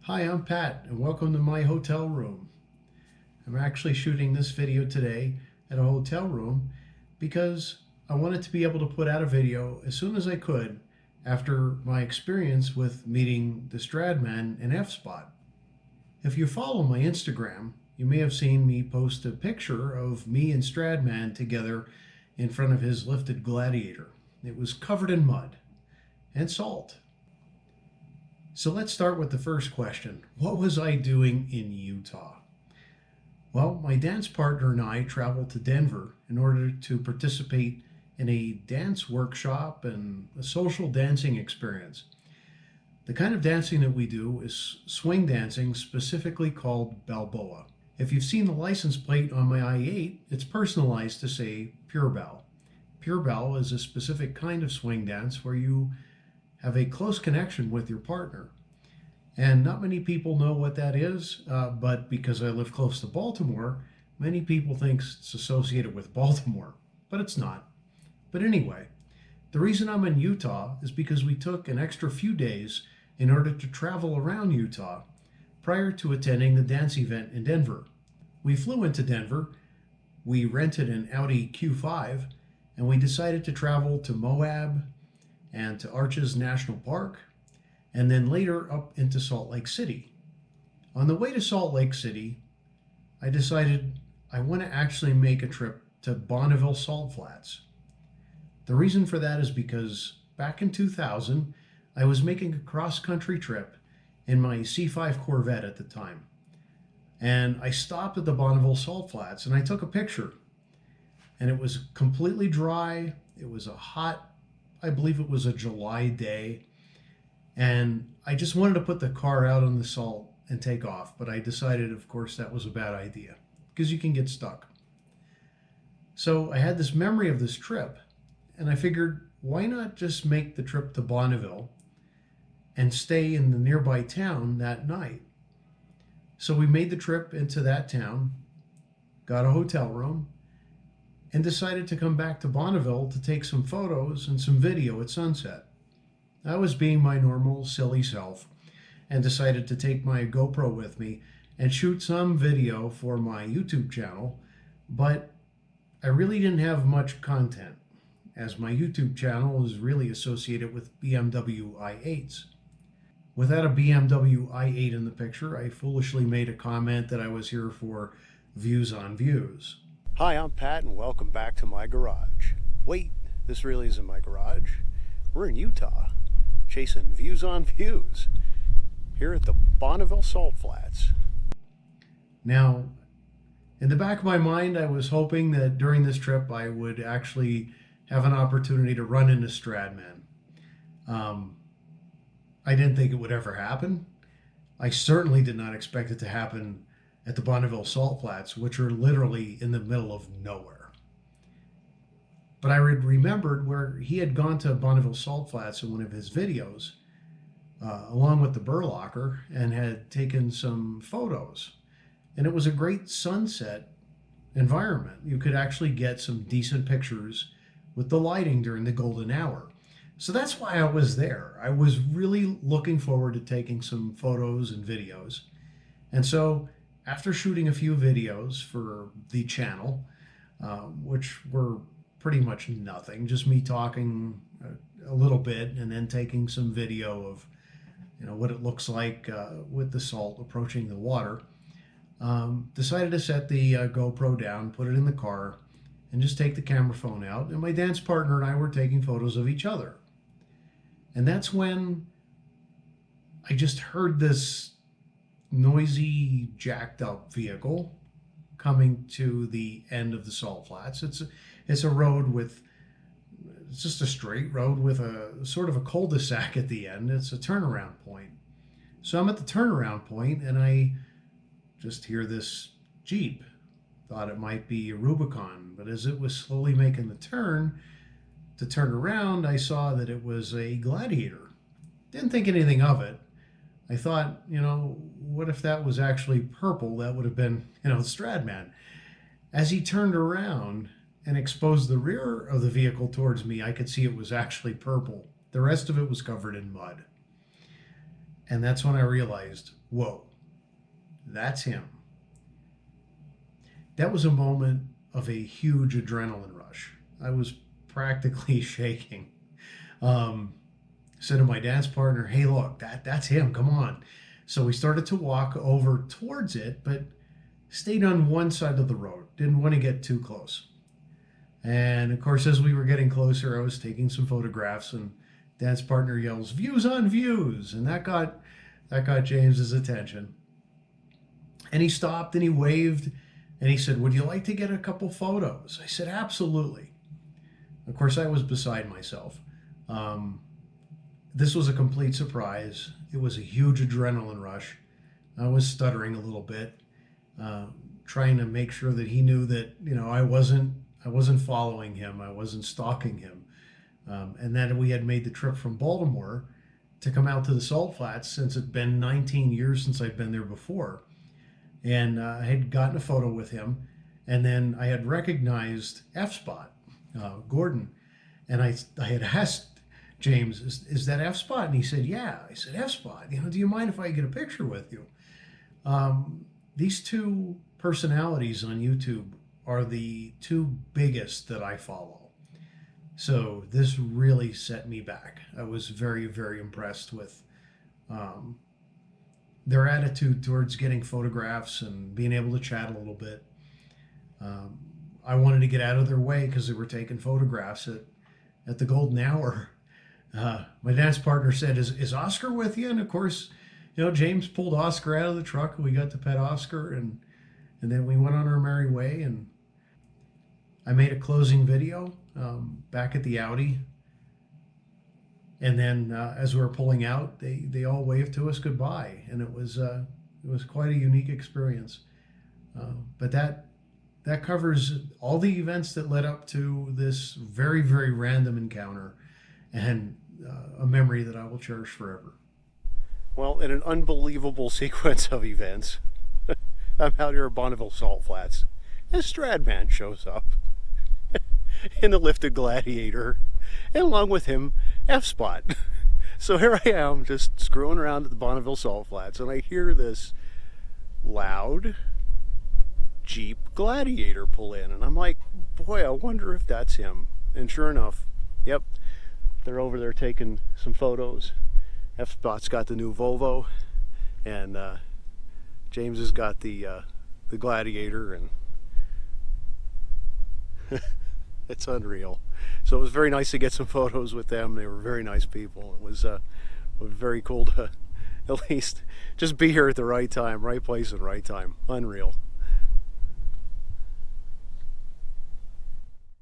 Hi, I'm Pat, and welcome to my hotel room. I'm actually shooting this video today at a hotel room because I wanted to be able to put out a video as soon as I could after my experience with meeting the Stradman and effspot. If you follow my Instagram, you may have seen me post a picture of me and Stradman together in front of his lifted Gladiator. It was covered in mud and salt. So let's start with the first question. What was I doing in Utah? Well, my dance partner and I traveled to Denver in order to participate in a dance workshop and a social dancing experience. The kind of dancing that we do is swing dancing, specifically called Balboa. If you've seen the license plate on my i8, it's personalized to say Pure Bal. Pure Bal is a specific kind of swing dance where you have a close connection with your partner. And not many people know what that is, but because I live close to Baltimore, many people think it's associated with Baltimore, but it's not. But anyway, the reason I'm in Utah is because we took an extra few days in order to travel around Utah prior to attending the dance event in Denver. We flew into Denver, we rented an Audi Q5, and we decided to travel to Moab and to Arches National Park, and then later up into Salt Lake City. On the way to Salt Lake City, I decided I want to actually make a trip to Bonneville Salt Flats. The reason for that is because back in 2000, I was making a cross-country trip in my C5 Corvette at the time. And I stopped at the Bonneville Salt Flats and I took a picture. And it was completely dry. It was a hot, I believe it was a July day. And I just wanted to put the car out on the salt and take off. But I decided, of course, that was a bad idea because you can get stuck. So I had this memory of this trip. And I figured, why not just make the trip to Bonneville and stay in the nearby town that night? So we made the trip into that town, got a hotel room, and decided to come back to Bonneville to take some photos and some video at sunset. I was being my normal silly self and decided to take my GoPro with me and shoot some video for my YouTube channel, but I really didn't have much content as my YouTube channel is really associated with BMW i8s. Without a BMW i8 in the picture, I foolishly made a comment that I was here for views on views. Hi, I'm Pat and welcome back to my garage. Wait, this really isn't my garage. We're in Utah, chasing views on views, here at the Bonneville Salt Flats. Now, in the back of my mind, I was hoping that during this trip I would actually have an opportunity to run into Stradman. I didn't think it would ever happen. I certainly did not expect it to happen at the Bonneville Salt Flats, which are literally in the middle of nowhere. But I remembered where he had gone to Bonneville Salt Flats in one of his videos, along with the Burlocker, and had taken some photos. And it was a great sunset environment. You could actually get some decent pictures with the lighting during the golden hour. So that's why I was there. I was really looking forward to taking some photos and videos. And so after shooting a few videos for the channel, which were pretty much nothing, just me talking a little bit and then taking some video of what it looks like with the salt approaching the water, decided to set the GoPro down, put it in the car, and just take the camera phone out. And my dance partner and I were taking photos of each other. And that's when I just heard this noisy, jacked up vehicle coming to the end of the Salt Flats. It's a road with, it's just a straight road with a sort of a cul-de-sac at the end. It's a turnaround point. So I'm at the turnaround point and I just hear this Jeep. Thought it might be a Rubicon, but as it was slowly making the turn to turn around, I saw that it was a Gladiator. Didn't think anything of it. I thought, what if that was actually purple? That would have been, Stradman. As he turned around and exposed the rear of the vehicle towards me, I could see it was actually purple. The rest of it was covered in mud. And that's when I realized, whoa, that's him. That was a moment of a huge adrenaline rush. I was practically shaking. Said to my dance partner, hey, look, that's him, come on. So we started to walk over towards it, but stayed on one side of the road. Didn't want to get too close. And of course, as we were getting closer, I was taking some photographs, and dance partner yells, views on views. And that got James's attention. And he stopped and he waved and he said, would you like to get a couple photos? I said, absolutely. Of course, I was beside myself. This was a complete surprise. It was a huge adrenaline rush. I was stuttering a little bit, trying to make sure that he knew that, you know, I wasn't following him. I wasn't stalking him. And that we had made the trip from Baltimore to come out to the Salt Flats, since it'd been 19 years since I'd been there before. And I had gotten a photo with him, and then I had recognized effspot, Gordon, and I had asked James, is that effspot? And he said, yeah. I said, effspot, you know, do you mind if I get a picture with you? These two personalities on YouTube are the two biggest that I follow. So this really set me back. I was very, very impressed with their attitude towards getting photographs and being able to chat a little bit. I wanted to get out of their way because they were taking photographs at the golden hour. My dance partner said, is Oscar with you? And of course, you know, James pulled Oscar out of the truck, and we got to pet Oscar, and then we went on our merry way. And I made a closing video back at the Audi. And then as we were pulling out, they all waved to us goodbye, and it was quite a unique experience. But that covers all the events that led up to this very, very random encounter, and a memory that I will cherish forever. Well, in an unbelievable sequence of events, I'm out here at Bonneville Salt Flats, and Stradman shows up in the lifted Gladiator, and along with him, effspot. So here I am, just screwing around at the Bonneville Salt Flats, and I hear this loud Jeep Gladiator pull in, and I'm like, boy, I wonder if that's him. And sure enough, yep, they're over there taking some photos. F-Spot's got the new Volvo, and James has got the Gladiator, and it's unreal. So it was very nice to get some photos with them. They were very nice people. It was very cool to at least just be here at the right time, right place and right time. Unreal.